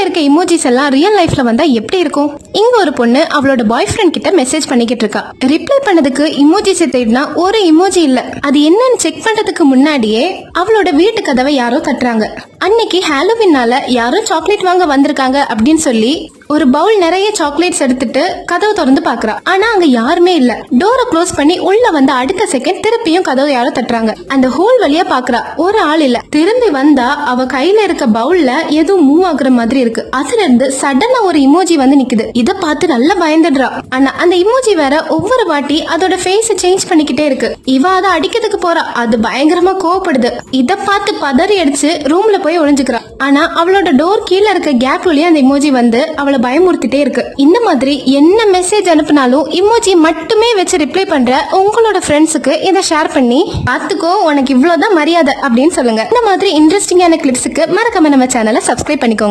இருக்க இமோஜிஸ் எல்லாம் ரியல் லைஃப்ல வந்தா எப்படி இருக்கும்? இங்க ஒரு பொண்ணு அவளோட பாய் ஃப்ரெண்ட் கிட்ட மெசேஜ் பண்ணிக்கிட்டு இருக்கா. ரிப்ளை பண்ணதுக்கு இமோஜிஸ் தேடினா ஒரு இமோஜி இல்ல. அது என்னன்னு செக் பண்றதுக்கு முன்னாடியே அவளோட வீட்டு கதவை யாரோ தட்டுறாங்க. அன்னைக்கு ஹாலோவின்னால யாரோ சாக்லேட் வாங்க வந்திருக்காங்க அப்படின்னு சொல்லி ஒரு பவுல் நிறைய சாக்லேட்ஸ் எடுத்துட்டு கதவு திறந்து பாக்குறா. ஆனா அங்க யாருமே இல்ல. டோரை க்ளோஸ் பண்ணி உள்ள வந்து அடுத்த செகண்ட் திருப்பியும் கதவு யாரோ தட்டுறாங்க. அந்த ஹோல் வழியா பாக்குறா, ஒரு ஆள் இல்ல. திரும்பி வந்தா அவ கையில இருக்க பவுல்ல ஏதோ மூவ் ஆகுற மாதிரி இருக்கு. அதுல இருந்து சடனா ஒரு இமோஜி வந்து நிக்குது. இத பார்த்து நல்லா பயந்துடுறா. ஆனா அந்த இமோஜி வேற ஒவ்வொரு வாட்டி அதோட ஃபேஸ் சேஞ்ச் பண்ணிக்கிட்டே இருக்கு. இவ அதை அடிக்கிறதுக்கு போறா. அது பயங்கரமா கோவப்படுது. இத பார்த்து பதறி அடிச்சு ரூம்ல போய் ஒளிஞ்சுக்கிறா. ஆனா அவளோட டோர் கீழே இருக்க கேப் வழியா அந்த இமோஜி வந்து அவளை பயமுறுத்திட்டே இருக்கு. இந்த மாதிரி என்ன மெசேஜ் அனுப்பினாலும் இமோஜி மட்டுமே வச்சு ரிப்ளை பண்ற உங்களோட ஃப்ரெண்ட்ஸுக்கு இதை ஷேர் பண்ணி பார்த்துக்கோ, உனக்கு இவ்வளவுதான் மரியாதை அப்படின்னு சொல்லுங்க. இந்த மாதிரி இன்ட்ரெஸ்டிங்கான கிளிப்ஸுக்கு மறக்காம நம்ம சேனலை சப்ஸ்கிரைப் பண்ணிக்கோங்க.